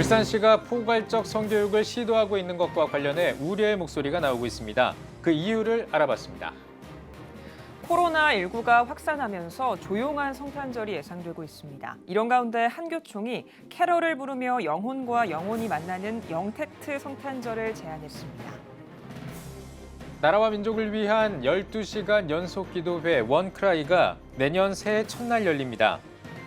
울산시가 포괄적 성교육을 시도하고 있는 것과 관련해 우려의 목소리가 나오고 있습니다. 그 이유를 알아봤습니다. 코로나19가 확산하면서 조용한 성탄절이 예상되고 있습니다. 이런 가운데 한교총이 캐럴을 부르며 영혼과 영혼이 만나는 영택트 성탄절을 제안했습니다. 나라와 민족을 위한 12시간 연속 기도회 원크라이가 내년 새해 첫날 열립니다.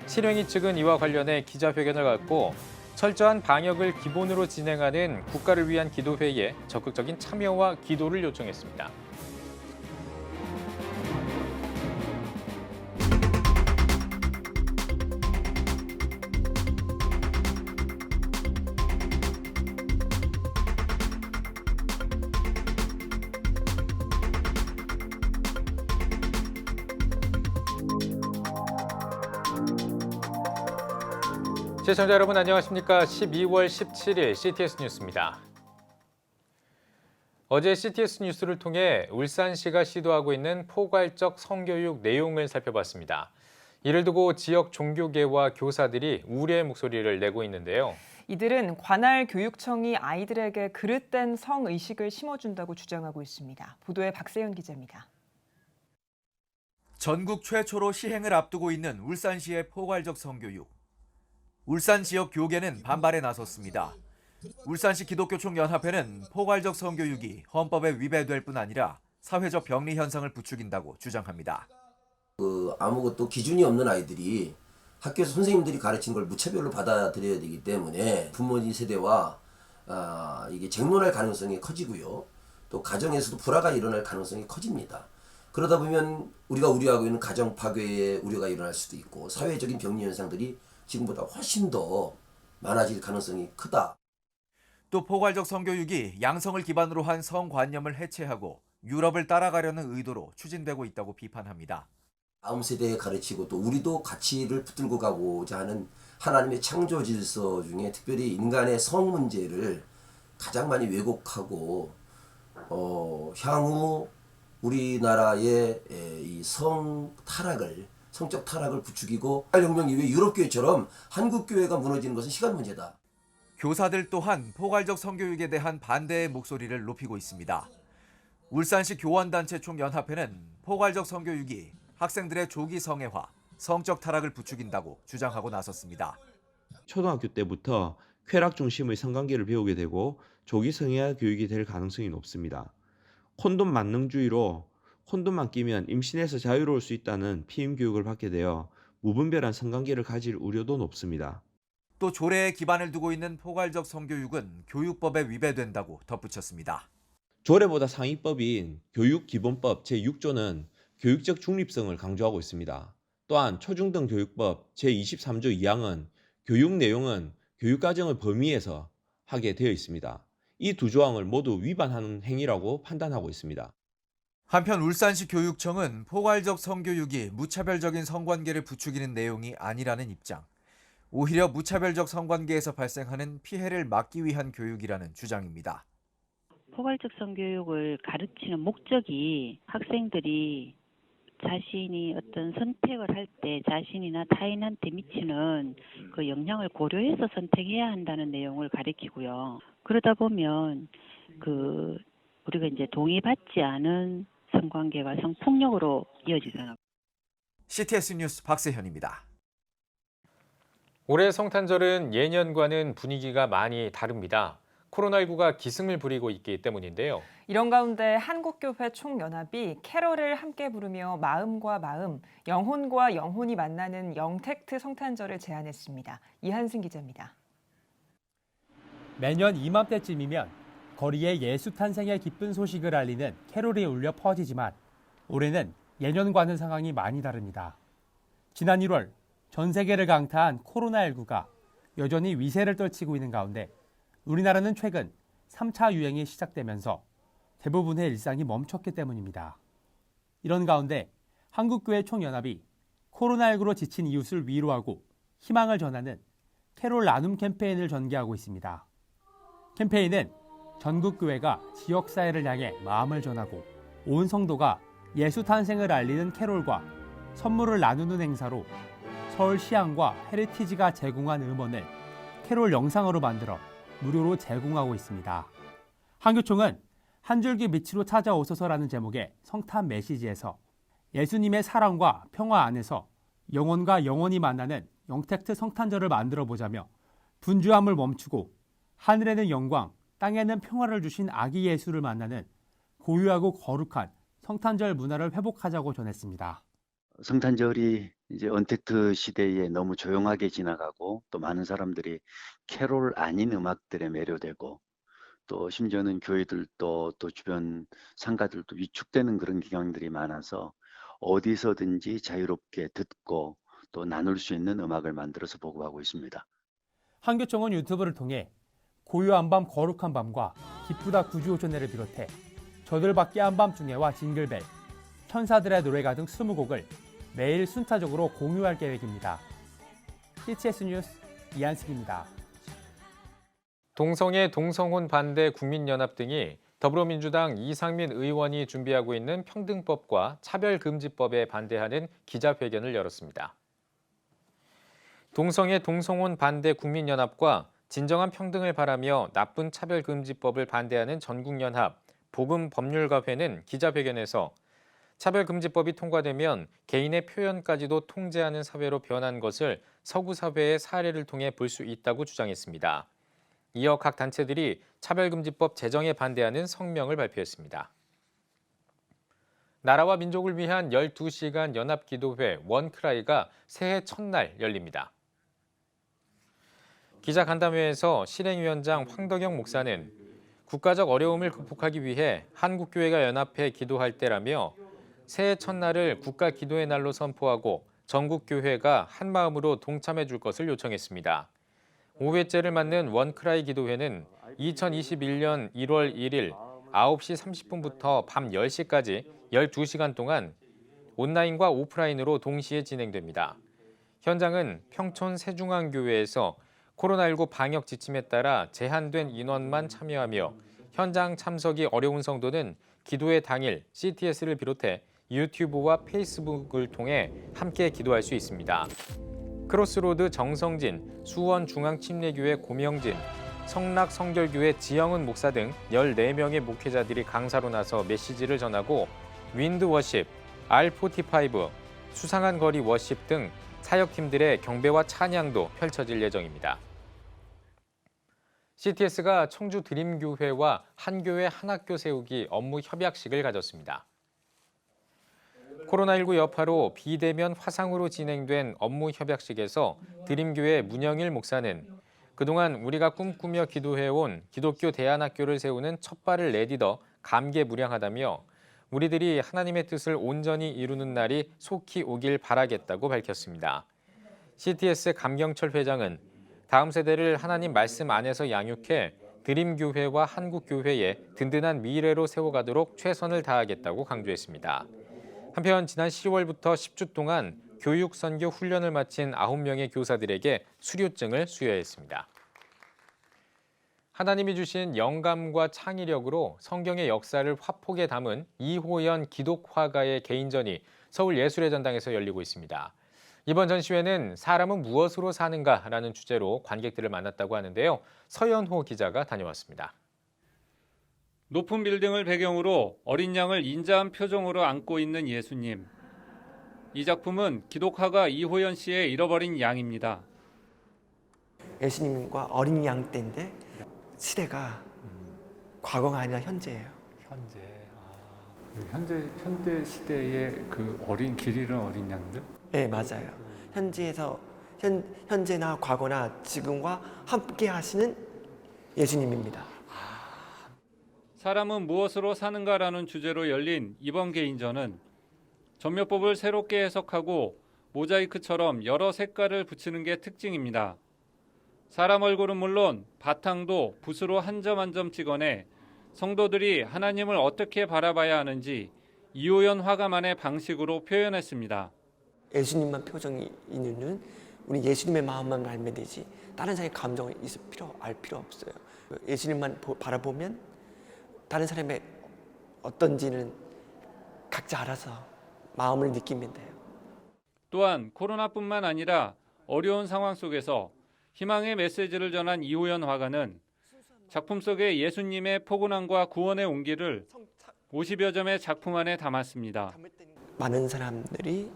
실행위 측은 이와 관련해 기자회견을 갖고 철저한 방역을 기본으로 진행하는 국가를 위한 기도회에 적극적인 참여와 기도를 요청했습니다. 시청자 여러분 안녕하십니까? 12월 17일 CTS 뉴스입니다. 어제 CTS 뉴스를 통해 울산시가 시도하고 있는 포괄적 성교육 내용을 살펴봤습니다. 이를 두고 지역 종교계와 교사들이 우려의 목소리를 내고 있는데요. 이들은 관할 교육청이 아이들에게 그릇된 성의식을 심어준다고 주장하고 있습니다. 보도에 박세현 기자입니다. 전국 최초로 시행을 앞두고 있는 울산시의 포괄적 성교육. 울산 지역 교계는 반발에 나섰습니다. 울산시 기독교총연합회는 포괄적 성교육이 헌법에 위배될 뿐 아니라 사회적 병리 현상을 부추긴다고 주장합니다. 아무것도 기준이 없는 아이들이 학교에서 선생님들이 가르친 걸 무차별로 받아들여야 되기 때문에 부모님 세대와 이게 쟁론할 가능성이 커지고요. 또 가정에서도 불화가 일어날 가능성이 커집니다. 그러다 보면 우리가 우려하고 있는 가정 파괴의 우려가 일어날 수도 있고 사회적인 병리 현상들이 지금보다 훨씬 더 많아질 가능성이 크다. 또 포괄적 성교육이 양성을 기반으로 한 성관념을 해체하고 유럽을 따라가려는 의도로 추진되고 있다고 비판합니다. 다음 세대에 가르치고 또 우리도 가치를 붙들고 가고자 하는 하나님의 창조 질서 중에 특별히 인간의 성 문제를 가장 많이 왜곡하고 향후 우리나라의 이 성적 타락을 부추기고 혁명 이후에 유럽교회처럼 한국교회가 무너지는 것은 시간 문제다. 교사들 또한 포괄적 성교육에 대한 반대의 목소리를 높이고 있습니다. 울산시 교원단체 총연합회는 포괄적 성교육이 학생들의 조기 성애화, 성적 타락을 부추긴다고 주장하고 나섰습니다. 초등학교 때부터 쾌락 중심의 성관계를 배우게 되고 조기 성애화 교육이 될 가능성이 높습니다. 콘돔 만능주의로 콘돔만 끼면 임신에서 자유로울 수 있다는 피임 교육을 받게 되어 무분별한 성관계를 가질 우려도 높습니다. 또 조례에 기반을 두고 있는 포괄적 성교육은 교육법에 위배된다고 덧붙였습니다. 조례보다 상위법인 교육기본법 제6조는 교육적 중립성을 강조하고 있습니다. 또한 초중등 교육법 제23조 2항은 교육 내용은 교육과정의 범위에서 하게 되어 있습니다. 이 두 조항을 모두 위반하는 행위라고 판단하고 있습니다. 한편 울산시 교육청은 포괄적 성교육이 무차별적인 성관계를 부추기는 내용이 아니라는 입장. 오히려 무차별적 성관계에서 발생하는 피해를 막기 위한 교육이라는 주장입니다. 포괄적 성교육을 가르치는 목적이 학생들이 자신이 어떤 선택을 할 때 자신이나 타인한테 미치는 그 영향을 고려해서 선택해야 한다는 내용을 가르치고요. 그러다 보면 우리가 이제 동의받지 않은 성관계가 성폭력으로 이어지잖아요. CTS 뉴스 박세현입니다. 올해 성탄절은 예년과는 분위기가 많이 다릅니다. 코로나19가 기승을 부리고 있기 때문인데요. 이런 가운데 한국교회 총연합이 캐럴을 함께 부르며 마음과 마음, 영혼과 영혼이 만나는 영택트 성탄절을 제안했습니다. 이한승 기자입니다. 매년 이맘때쯤이면 거리에 예수 탄생의 기쁜 소식을 알리는 캐롤이 울려 퍼지지만 올해는 예년과는 상황이 많이 다릅니다. 지난 1월 전 세계를 강타한 코로나19가 여전히 위세를 떨치고 있는 가운데 우리나라는 최근 3차 유행이 시작되면서 대부분의 일상이 멈췄기 때문입니다. 이런 가운데 한국교회 총연합이 코로나19로 지친 이웃을 위로하고 희망을 전하는 캐롤 나눔 캠페인을 전개하고 있습니다. 캠페인은 전국 교회가 지역사회를 향해 마음을 전하고 온 성도가 예수 탄생을 알리는 캐롤과 선물을 나누는 행사로 서울시향과 헤리티지가 제공한 음원을 캐롤 영상으로 만들어 무료로 제공하고 있습니다. 한교총은 한 줄기 빛으로 찾아오소서라는 제목의 성탄 메시지에서 예수님의 사랑과 평화 안에서 영혼과 영혼이 만나는 영택트 성탄절을 만들어 보자며 분주함을 멈추고 하늘에는 영광, 땅에는 평화를 주신 아기 예수를 만나는 고유하고 거룩한 성탄절 문화를 회복하자고 전했습니다. 성탄절이 이제 언택트 시대에 너무 조용하게 지나가고 또 많은 사람들이 캐롤 아닌 음악들에 매료되고 또 심지어는 교회들도 또 주변 상가들도 위축되는 그런 경향들이 많아서 어디서든지 자유롭게 듣고 또 나눌 수 있는 음악을 만들어서 보급하고 있습니다. 한교총은 유튜브를 통해 고요한 밤 거룩한 밤과 기쁘다 구주오존네를 비롯해 저들밖에 한밤중에와 징글벨, 천사들의 노래가 등 20곡을 매일 순차적으로 공유할 계획입니다. CTS 뉴스 이한승입니다. 동성애 동성혼 반대 국민연합 등이 더불어민주당 이상민 의원이 준비하고 있는 평등법과 차별금지법에 반대하는 기자회견을 열었습니다. 동성애 동성혼 반대 국민연합과 진정한 평등을 바라며 나쁜 차별금지법을 반대하는 전국연합 복음법률가회는 기자회견에서 차별금지법이 통과되면 개인의 표현까지도 통제하는 사회로 변한 것을 서구 사회의 사례를 통해 볼 수 있다고 주장했습니다. 이어 각 단체들이 차별금지법 제정에 반대하는 성명을 발표했습니다. 나라와 민족을 위한 12시간 연합기도회 원크라이가 새해 첫날 열립니다. 기자간담회에서 실행위원장 황덕영 목사는 국가적 어려움을 극복하기 위해 한국교회가 연합해 기도할 때라며 새해 첫날을 국가기도의 날로 선포하고 전국교회가 한마음으로 동참해 줄 것을 요청했습니다. 5회째를 맞는 원크라이 기도회는 2021년 1월 1일 9시 30분부터 밤 10시까지 12시간 동안 온라인과 오프라인으로 동시에 진행됩니다. 현장은 평촌 세중앙교회에서 코로나19 방역 지침에 따라 제한된 인원만 참여하며 현장 참석이 어려운 성도는 기도회 당일 CTS를 비롯해 유튜브와 페이스북을 통해 함께 기도할 수 있습니다. 크로스로드 정성진, 수원중앙침례교회 고명진, 성락성결교회 지영은 목사 등 14명의 목회자들이 강사로 나서 메시지를 전하고 윈드워십, R45, 수상한 거리 워십 등 사역팀들의 경배와 찬양도 펼쳐질 예정입니다. CTS가 청주 드림교회와 한교회 한학교 세우기 업무 협약식을 가졌습니다. 코로나19 여파로 비대면 화상으로 진행된 업무 협약식에서 드림교회 문영일 목사는 그동안 우리가 꿈꾸며 기도해온 기독교 대안학교를 세우는 첫 발을 내디뎌 감개무량하다며 우리들이 하나님의 뜻을 온전히 이루는 날이 속히 오길 바라겠다고 밝혔습니다. CTS 감경철 회장은 다음 세대를 하나님 말씀 안에서 양육해 드림교회와 한국교회의 든든한 미래로 세워가도록 최선을 다하겠다고 강조했습니다. 한편 지난 10월부터 10주 동안 교육선교 훈련을 마친 9명의 교사들에게 수료증을 수여했습니다. 하나님이 주신 영감과 창의력으로 성경의 역사를 화폭에 담은 이호연 기독화가의 개인전이 서울예술의 전당에서 열리고 있습니다. 이번 전시회는 사람은 무엇으로 사는가라는 주제로 관객들을 만났다고 하는데요. 서연호 기자가 다녀왔습니다. 높은 빌딩을 배경으로 어린 양을 인자한 표정으로 안고 있는 예수님. 이 작품은 기독화가 이호연 씨의 잃어버린 양입니다. 예수님과 어린 양 때인데 시대가 과거가 아니라 현재예요. 현대 시대의 그 어린 길 잃은 어린 양들? 네, 맞아요. 현재나 과거나 지금과 함께 하시는 예수님입니다. 사람은 무엇으로 사는가라는 주제로 열린 이번 개인전은 전묘법을 새롭게 해석하고 모자이크처럼 여러 색깔을 붙이는 게 특징입니다. 사람 얼굴은 물론 바탕도 붓으로 한 점 한 점 찍어내 성도들이 하나님을 어떻게 바라봐야 하는지 이호연 화가만의 방식으로 표현했습니다. 예수님만 표정이 있는 우리 예수님의 마음만 알면 되지 다른 사람의 감정을 알 필요 없어요. 예수님만 바라보면 다른 사람의 어떤지는 각자 알아서 마음을 느끼면 돼요. 또한 코로나뿐만 아니라 어려운 상황 속에서 희망의 메시지를 전한 이호연 화가는 작품 속에 예수님의 포근함과 구원의 온기를 50여 점의 작품 안에 담았습니다. 많은 사람들이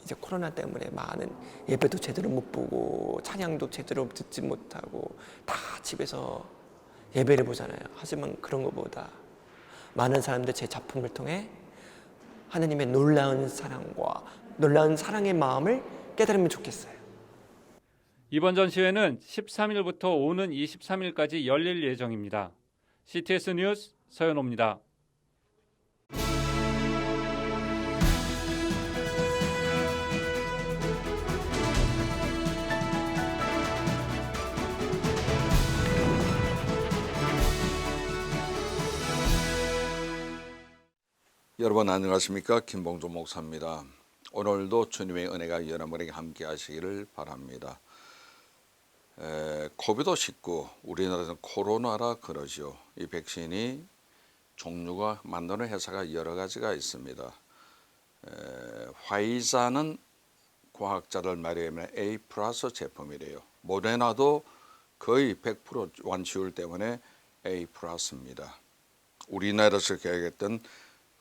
이제 코로나 때문에 많은 예배도 제대로 못 보고 찬양도 제대로 듣지 못하고 다 집에서 예배를 보잖아요. 하지만 그런 것보다 많은 사람들 제 작품을 통해 하나님의 놀라운 사랑과 놀라운 사랑의 마음을 깨달으면 좋겠어요. 이번 전시회는 13일부터 오는 23일까지 열릴 예정입니다. CTS 뉴스 서현호입니다. 여러분 안녕하십니까? 김봉조 목사입니다. 오늘도 주님의 은혜가 여러분에게 함께 하시기를 바랍니다. 코비드19 우리나라에서는 코로나라 그러죠. 이 백신이 종류가 만드는 회사가 여러 가지가 있습니다. 화이자는 과학자들 말에 의하면 A 플러스 제품이래요. 모데나도 거의 100% 완치율 때문에 A 플러스입니다. 우리나라에서 계획했던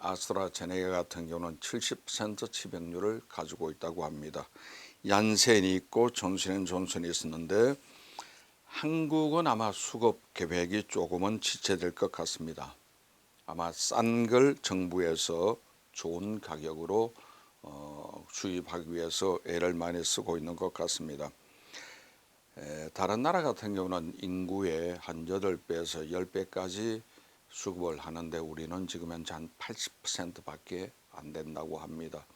아스트라제네카 같은 경우는 70% 치병률을 가지고 있다고 합니다. 얀센이 있고 존슨앤존슨이 있었는데 한국은 아마 수급 계획이 조금은 지체될 것 같습니다. 아마 싼 걸 정부에서 좋은 가격으로 수입하기 위해서 애를 많이 쓰고 있는 것 같습니다. 다른 나라 같은 경우는 인구의 한 8배에서 10배까지 수급을 하는데 우리는 지금 현재 한 80%밖에 안 된다고 합니다.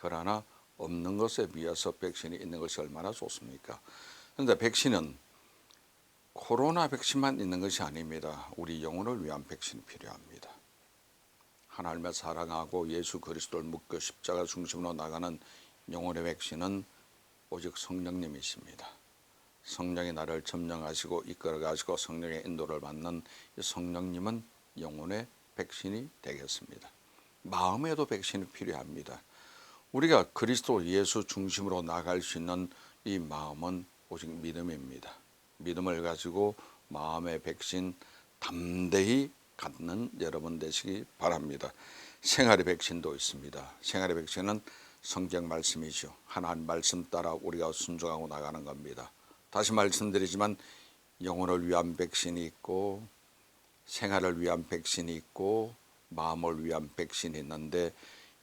그러나 없는 것에 비해서 백신이 있는 것이 얼마나 좋습니까? 그런데 백신은 코로나 백신만 있는 것이 아닙니다. 우리 영혼을 위한 백신이 필요합니다. 하나님을 사랑하고 예수 그리스도를 믿고 십자가 중심으로 나가는 영혼의 백신은 오직 성령님이십니다. 성령이 나를 점령하시고 이끌어가시고 성령의 인도를 받는 이 성령님은 영혼의 백신이 되겠습니다. 마음에도 백신이 필요합니다. 우리가 그리스도 예수 중심으로 나갈 수 있는 이 마음은 오직 믿음입니다. 믿음을 가지고 마음의 백신 담대히 갖는 여러분 되시기 바랍니다. 생활의 백신도 있습니다. 생활의 백신은 성경 말씀이죠. 하나님 말씀 따라 우리가 순종하고 나가는 겁니다. 다시 말씀드리지만 영혼을 위한 백신이 있고 생활을 위한 백신이 있고 마음을 위한 백신이 있는데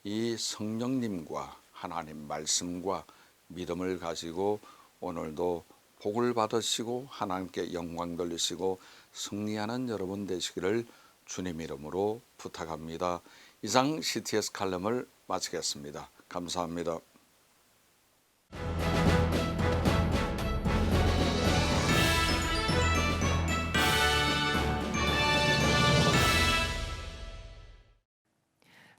이 성령님과 하나님 말씀과 믿음을 가지고 오늘도 복을 받으시고 하나님께 영광 돌리시고 승리하는 여러분 되시기를 주님 이름으로 부탁합니다. 이상 CTS 칼럼을 마치겠습니다. 감사합니다.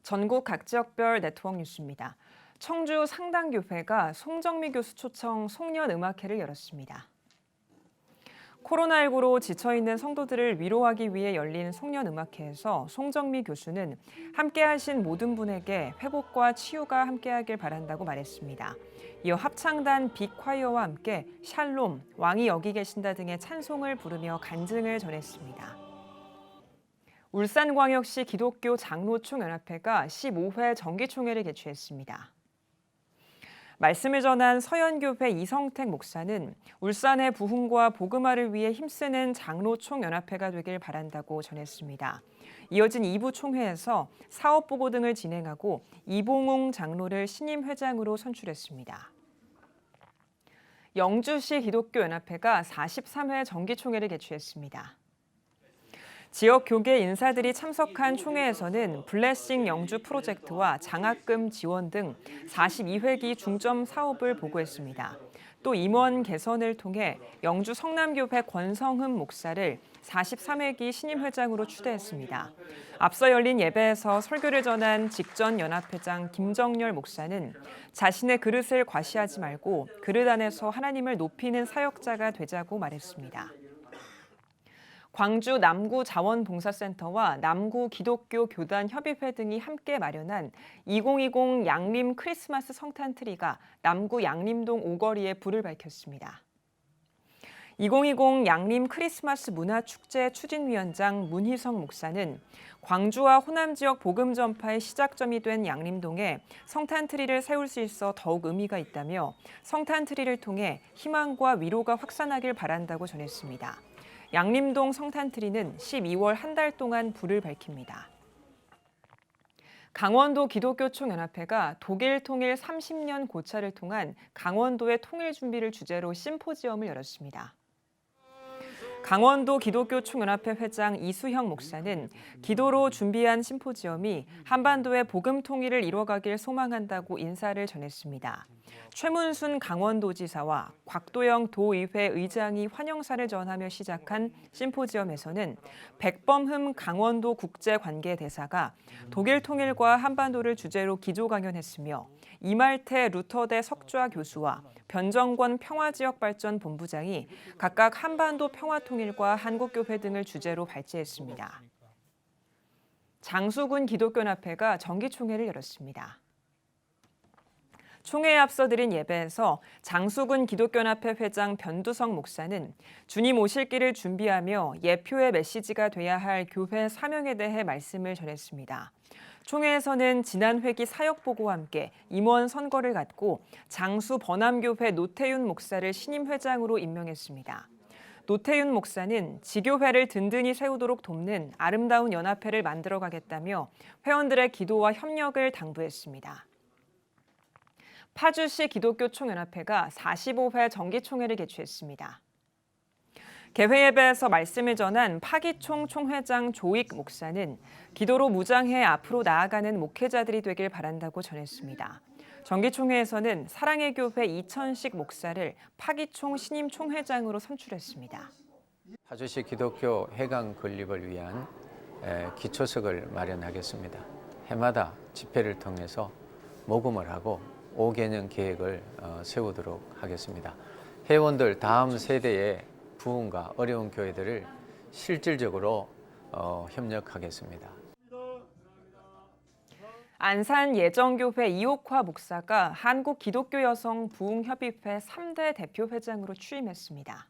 전국 각 지역별 네트워크 뉴스입니다. 청주 상당교회가 송정미 교수 초청 송년음악회를 열었습니다. 코로나19로 지쳐있는 성도들을 위로하기 위해 열린 송년음악회에서 송정미 교수는 함께하신 모든 분에게 회복과 치유가 함께하길 바란다고 말했습니다. 이어 합창단 빅콰이어와 함께 샬롬, 왕이 여기 계신다 등의 찬송을 부르며 간증을 전했습니다. 울산광역시 기독교 장로총연합회가 15회 정기총회를 개최했습니다. 말씀을 전한 서연교회 이성택 목사는 울산의 부흥과 복음화를 위해 힘쓰는 장로총연합회가 되길 바란다고 전했습니다. 이어진 2부 총회에서 사업보고 등을 진행하고 이봉웅 장로를 신임 회장으로 선출했습니다. 영주시 기독교연합회가 43회 정기총회를 개최했습니다. 지역 교계 인사들이 참석한 총회에서는 블레싱 영주 프로젝트와 장학금 지원 등 42회기 중점 사업을 보고했습니다. 또 임원 개선을 통해 영주 성남교회 권성흠 목사를 43회기 신임 회장으로 추대했습니다. 앞서 열린 예배에서 설교를 전한 직전 연합회장 김정열 목사는 자신의 그릇을 과시하지 말고 그릇 안에서 하나님을 높이는 사역자가 되자고 말했습니다. 광주 남구자원봉사센터와 남구기독교교단협의회 등이 함께 마련한 2020 양림 크리스마스 성탄트리가 남구 양림동 오거리에 불을 밝혔습니다. 2020 양림 크리스마스 문화축제 추진위원장 문희성 목사는 광주와 호남 지역 복음 전파의 시작점이 된 양림동에 성탄트리를 세울 수 있어 더욱 의미가 있다며 성탄트리를 통해 희망과 위로가 확산하길 바란다고 전했습니다. 양림동 성탄트리는 12월 한 달 동안 불을 밝힙니다. 강원도 기독교총연합회가 독일 통일 30년 고찰을 통한 강원도의 통일 준비를 주제로 심포지엄을 열었습니다. 강원도 기독교총연합회 회장 이수형 목사는 기도로 준비한 심포지엄이 한반도의 복음 통일을 이뤄가길 소망한다고 인사를 전했습니다. 최문순 강원도지사와 곽도영 도의회 의장이 환영사를 전하며 시작한 심포지엄에서는 백범흠 강원도 국제관계대사가 독일 통일과 한반도를 주제로 기조 강연했으며 이말태 루터대 석좌 교수와 변정권 평화지역발전본부장이 각각 한반도 평화통일과 한국교회 등을 주제로 발제했습니다. 장수군 기독교연합회가 정기총회를 열었습니다. 총회에 앞서 드린 예배에서 장수군 기독교연합회 회장 변두성 목사는 주님 오실 길을 준비하며 예표의 메시지가 돼야 할 교회 사명에 대해 말씀을 전했습니다. 총회에서는 지난 회기 사역보고와 함께 임원 선거를 갖고 장수 번암교회 노태윤 목사를 신임 회장으로 임명했습니다. 노태윤 목사는 지교회를 든든히 세우도록 돕는 아름다운 연합회를 만들어가겠다며 회원들의 기도와 협력을 당부했습니다. 파주시 기독교총연합회가 45회 정기총회를 개최했습니다. 개회 예배에서 말씀을 전한 파기총 총회장 조익 목사는 기도로 무장해 앞으로 나아가는 목회자들이 되길 바란다고 전했습니다. 정기총회에서는 사랑의 교회 이천식 목사를 파기총 신임 총회장으로 선출했습니다. 파주시 기독교 해강 건립을 위한 기초석을 마련하겠습니다. 해마다 집회를 통해서 모금을 하고 5개년 계획을 세우도록 하겠습니다. 회원들 다음 세대의 부흥과 어려운 교회들을 실질적으로 협력하겠습니다. 안산 예정교회 이옥화 목사가 한국기독교여성부흥협의회 3대 대표회장으로 취임했습니다.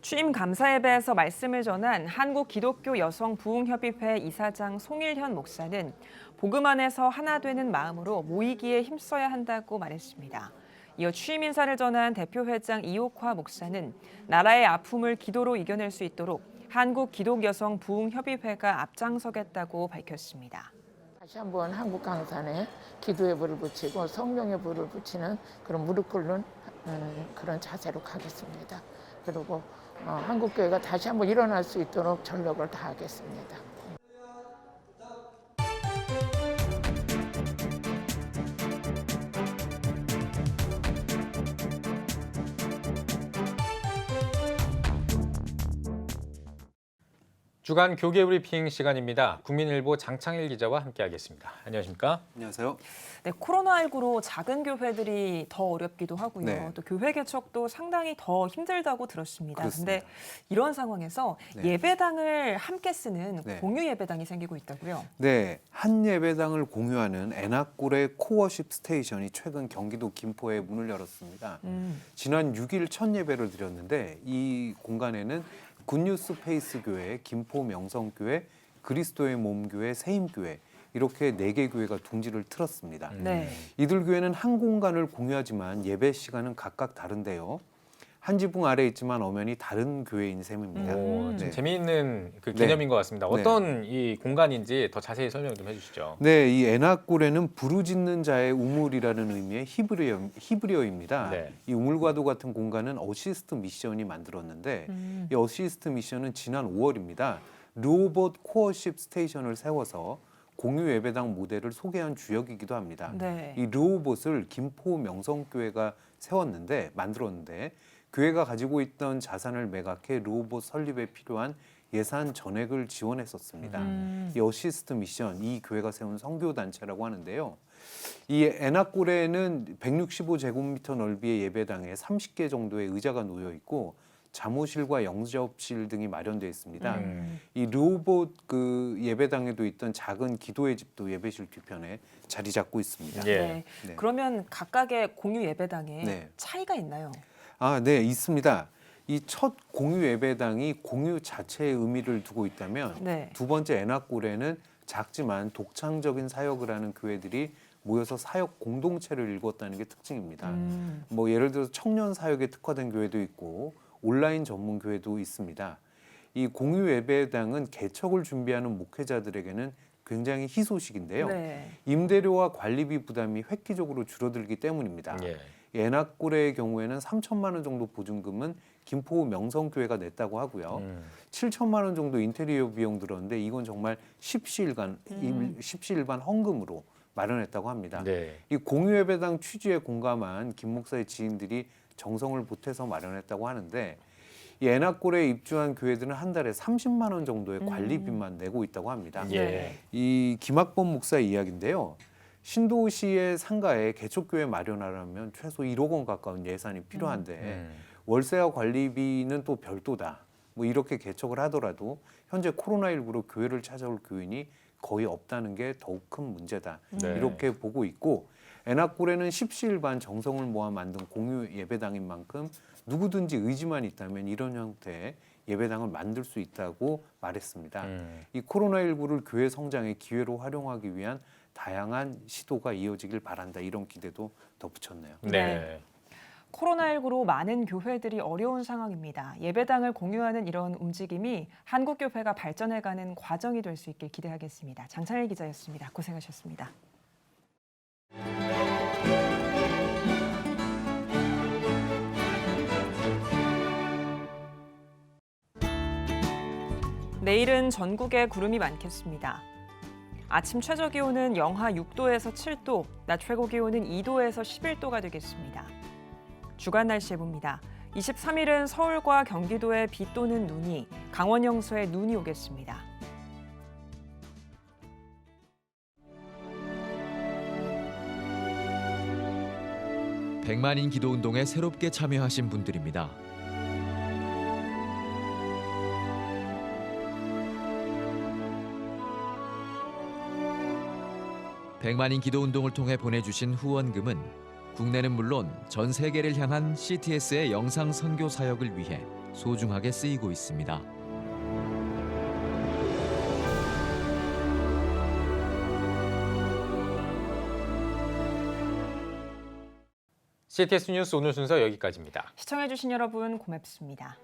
취임 감사 예배에서 말씀을 전한 한국기독교여성부흥협의회 이사장 송일현 목사는 복음 안에서 하나 되는 마음으로 모이기에 힘써야 한다고 말했습니다. 이어 취임 인사를 전한 대표회장 이옥화 목사는 나라의 아픔을 기도로 이겨낼 수 있도록 한국기독여성부흥협의회가 앞장서겠다고 밝혔습니다. 다시 한번 한국 강산에 기도의 불을 붙이고 성령의 불을 붙이는 그런 무릎 꿇는 그런 자세로 가겠습니다. 그리고 한국교회가 다시 한번 일어날 수 있도록 전력을 다하겠습니다. 주간 교계 브리핑 시간입니다. 국민일보 장창일 기자와 함께하겠습니다. 안녕하십니까? 안녕하세요. 네, 코로나19로 작은 교회들이 더 어렵기도 하고요. 네. 또 교회 개척도 상당히 더 힘들다고 들었습니다. 그렇습니다. 그런데 이런 상황에서 네. 예배당을 함께 쓰는 네. 공유 예배당이 생기고 있다고요. 네, 한 예배당을 공유하는 에나골의 코워십 스테이션이 최근 경기도 김포에 문을 열었습니다. 지난 6일 첫 예배를 드렸는데 이 공간에는 굿뉴스 페이스 교회, 김포 명성교회, 그리스도의 몸교회, 세임교회 이렇게 4개 교회가 둥지를 틀었습니다. 네. 이들 교회는 한 공간을 공유하지만 예배 시간은 각각 다른데요. 한 지붕 아래 있지만 엄연히 다른 교회인 셈입니다. 좀 재미있는 그 개념인 네. 것 같습니다. 어떤 이 공간인지 더 자세히 설명 좀 해주시죠. 네, 이 에나골에는 부르짖는 자의 우물이라는 의미의 히브리어입니다. 네. 이 우물과도 같은 공간은 어시스트 미션이 만들었는데 이 어시스트 미션은 지난 5월입니다. 르호봇 코어십 스테이션을 세워서 공유 예배당 모델을 소개한 주역이기도 합니다. 네. 이 르호봇을 김포 명성교회가 만들었는데 교회가 가지고 있던 자산을 매각해 르호봇 설립에 필요한 예산 전액을 지원했었습니다. 이 어시스트 미션, 이 교회가 세운 선교단체라고 하는데요. 이 에나골에는 165제곱미터 넓이의 예배당에 30개 정도의 의자가 놓여 있고 잠옷실과 영접실 등이 마련되어 있습니다. 이 르호봇 그 예배당에도 있던 작은 기도의 집도 예배실 뒤편에 자리 잡고 있습니다. 네. 네. 그러면 각각의 공유 예배당에 네. 차이가 있나요? 아, 네, 있습니다. 이 첫 공유 예배당이 공유 자체의 의미를 두고 있다면 네. 두 번째 에나골에는 작지만 독창적인 사역을 하는 교회들이 모여서 사역 공동체를 이루었다는 게 특징입니다. 뭐 예를 들어서 청년 사역에 특화된 교회도 있고 온라인 전문 교회도 있습니다. 이 공유 예배당은 개척을 준비하는 목회자들에게는 굉장히 희소식인데요. 네. 임대료와 관리비 부담이 획기적으로 줄어들기 때문입니다. 에나골의 경우에는 3천만 원 정도 보증금은 김포 명성교회가 냈다고 하고요. 7천만 원 정도 인테리어 비용 들었는데 이건 정말 십시일반 헌금으로 마련했다고 합니다. 네. 이 공유예배당 취지에 공감한 김 목사의 지인들이 정성을 보태서 마련했다고 하는데 이 에나골에 입주한 교회들은 한 달에 30만 원 정도의 관리비만 내고 있다고 합니다. 예. 이 김학범 목사의 이야기인데요. 신도시의 상가에 개척교회 마련하려면 최소 1억 원 가까운 예산이 필요한데 월세와 관리비는 또 별도다. 뭐 이렇게 개척을 하더라도 현재 코로나19로 교회를 찾아올 교인이 거의 없다는 게 더욱 큰 문제다. 네. 이렇게 보고 있고 에나골에는 십시일반 정성을 모아 만든 공유 예배당인 만큼 누구든지 의지만 있다면 이런 형태의 예배당을 만들 수 있다고 말했습니다. 이 코로나19를 교회 성장의 기회로 활용하기 위한 다양한 시도가 이어지길 바란다. 이런 기대도 덧붙였네요. 네. 코로나19로 많은 교회들이 어려운 상황입니다. 예배당을 공유하는 이런 움직임이 한국교회가 발전해가는 과정이 될 수 있길 기대하겠습니다. 장찬일 기자였습니다. 고생하셨습니다. 내일은 전국에 구름이 많겠습니다. 아침 최저 기온은 영하 6도에서 7도, 낮 최고 기온은 2도에서 11도가 되겠습니다. 주간 날씨 봅니다. 23일은 서울과 경기도에 비 또는 눈이, 강원 영서에 눈이 오겠습니다. 백만인 기도 운동에 새롭게 참여하신 분들입니다. 백만인 기도 운동을 통해 보내주신 후원금은 국내는 물론 전 세계를 향한 CTS의 영상 선교 사역을 위해 소중하게 쓰이고 있습니다. CTS 뉴스 오늘 순서 여기까지입니다. 시청해주신 여러분 고맙습니다.